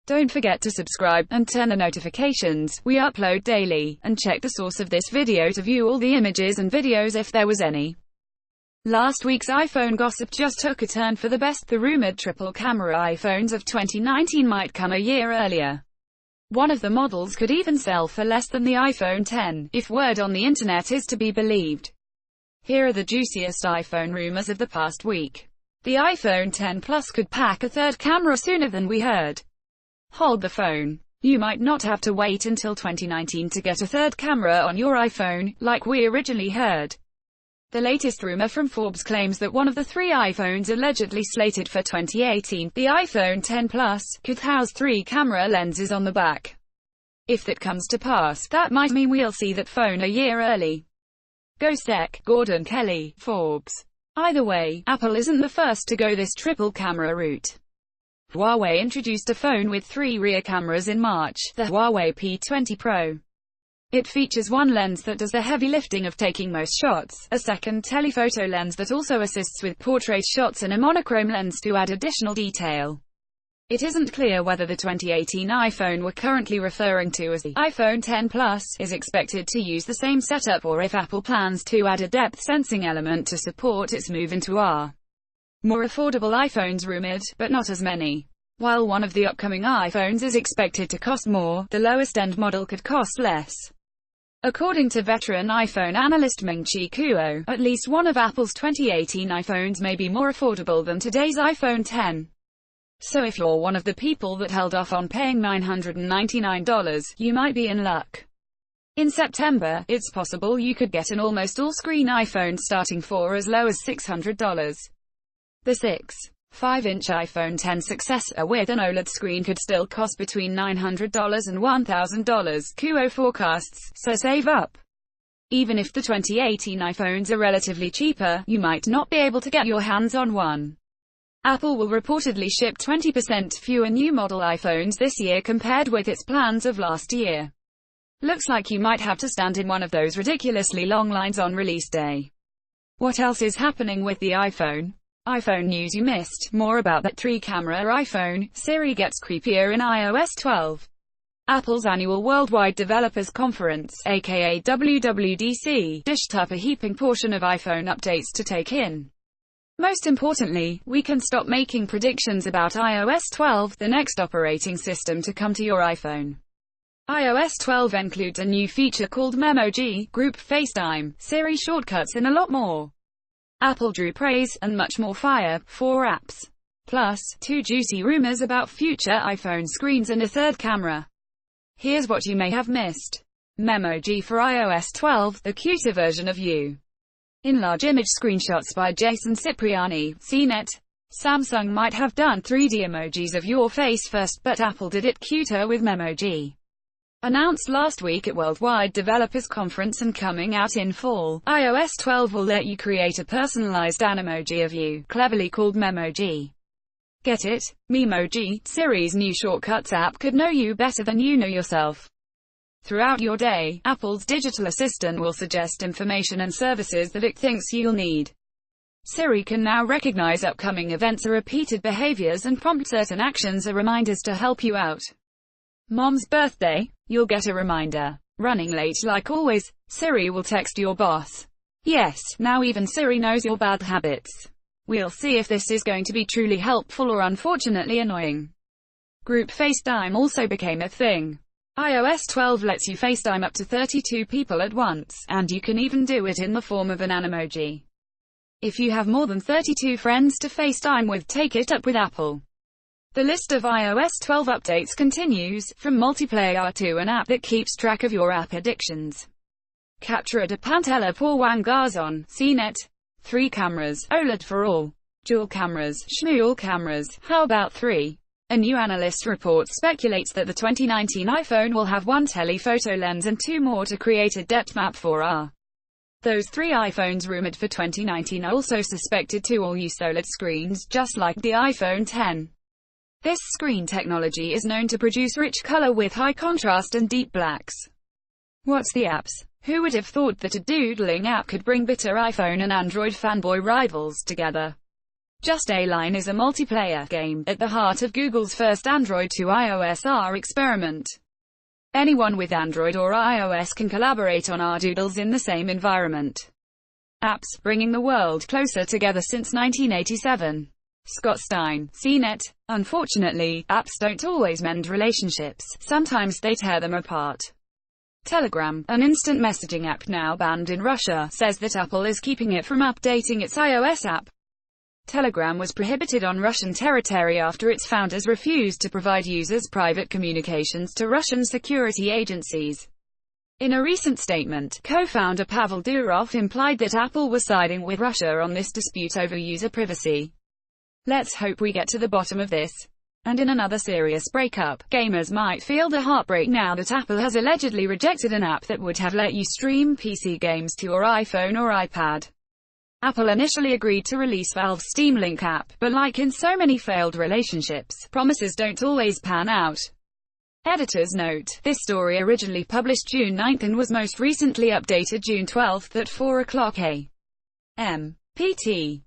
Don't forget to subscribe, and turn the notifications. We upload daily, and check the source of this video to view all the images and videos if there was any. Last week's iPhone gossip just took a turn for the best. The rumored triple-camera iPhones of 2019 might come a year earlier. One of the models could even sell for less than the iPhone X, if word on the internet is to be believed. Here are the juiciest iPhone rumors of the past week. The iPhone X Plus could pack a third camera sooner than we heard. Hold the phone. You might not have to wait until 2019 to get a third camera on your iPhone, like we originally heard. The latest rumor from Forbes claims that one of the three iPhones allegedly slated for 2018, the iPhone X Plus, could house 3 camera lenses on the back. If that comes to pass, that might mean we'll see that phone a year early. Go Sec, Gordon Kelly, Forbes. Either way, Apple isn't the first to go this triple camera route. Huawei introduced a phone with 3 rear cameras in March, the Huawei P20 Pro. It features one lens that does the heavy lifting of taking most shots, a second telephoto lens that also assists with portrait shots, and a monochrome lens to add additional detail. It isn't clear whether the 2018 iPhone we're currently referring to as the iPhone X Plus is expected to use the same setup, or if Apple plans to add a depth sensing element to support its move into more affordable iPhones rumored, but not as many. While one of the upcoming iPhones is expected to cost more, the lowest-end model could cost less. According to veteran iPhone analyst Ming-Chi Kuo, at least one of Apple's 2018 iPhones may be more affordable than today's iPhone X. So if you're one of the people that held off on paying $999, you might be in luck. In September, it's possible you could get an almost all-screen iPhone starting for as low as $600. The 6.5-inch iPhone X successor with an OLED screen could still cost between $900 and $1,000, Kuo forecasts, so save up. Even if the 2018 iPhones are relatively cheaper, you might not be able to get your hands on one. Apple will reportedly ship 20% fewer new model iPhones this year compared with its plans of last year. Looks like you might have to stand in one of those ridiculously long lines on release day. What else is happening with the iPhone? iPhone news you missed. More about that 3-camera iPhone. Siri gets creepier in iOS 12. Apple's annual Worldwide Developers Conference, aka WWDC, dished up a heaping portion of iPhone updates to take in. Most importantly, we can stop making predictions about iOS 12, the next operating system to come to your iPhone. iOS 12 includes a new feature called Memoji, Group FaceTime, Siri shortcuts, and a lot more. Apple drew praise, and much more fire, for apps. Plus, 2 juicy rumors about future iPhone screens and a third camera. Here's what you may have missed. Memoji for iOS 12, the cuter version of you. Enlarge image screenshots by Jason Cipriani, CNET. Samsung might have done 3D emojis of your face first, but Apple did it cuter with Memoji. Announced last week at Worldwide Developers Conference and coming out in fall, iOS 12 will let you create a personalized Animoji of you, cleverly called Memoji. Get it? Memoji, Siri's new shortcuts app, could know you better than you know yourself. Throughout your day, Apple's digital assistant will suggest information and services that it thinks you'll need. Siri can now recognize upcoming events or repeated behaviors and prompt certain actions or reminders to help you out. Mom's birthday? You'll get a reminder. Running late like always? Siri will text your boss. Yes, now even Siri knows your bad habits. We'll see if this is going to be truly helpful or unfortunately annoying. Group FaceTime also became a thing. iOS 12 lets you FaceTime up to 32 people at once, and you can even do it in the form of an Animoji. If you have more than 32 friends to FaceTime with, take it up with Apple. The list of iOS 12 updates continues, from multiplayer to an app that keeps track of your app addictions. Captura de Pantalla por Juan Garzon, CNET. 3 cameras, OLED for all. Dual cameras, schmual cameras, how about 3? A new analyst report speculates that the 2019 iPhone will have 1 telephoto lens and 2 more to create a depth map for those 3 iPhones rumored for 2019 are also suspected to all use OLED screens, just like the iPhone X. This screen technology is known to produce rich color with high contrast and deep blacks. What's the apps? Who would have thought that a doodling app could bring bitter iPhone and Android fanboy rivals together? Just A Line is a multiplayer game, at the heart of Google's first Android to iOS R experiment. Anyone with Android or iOS can collaborate on R doodles in the same environment. Apps, bringing the world closer together since 1987. Scott Stein, CNET. Unfortunately, apps don't always mend relationships, sometimes they tear them apart. Telegram, an instant messaging app now banned in Russia, says that Apple is keeping it from updating its iOS app. Telegram was prohibited on Russian territory after its founders refused to provide users private communications to Russian security agencies. In a recent statement, co-founder Pavel Durov implied that Apple was siding with Russia on this dispute over user privacy. Let's hope we get to the bottom of this. And in another serious breakup, gamers might feel the heartbreak now that Apple has allegedly rejected an app that would have let you stream PC games to your iPhone or iPad. Apple initially agreed to release Valve's Steam Link app, but like in so many failed relationships, promises don't always pan out. Editor's note: this story originally published June 9 and was most recently updated June 12 at 4 o'clock a.m. PT.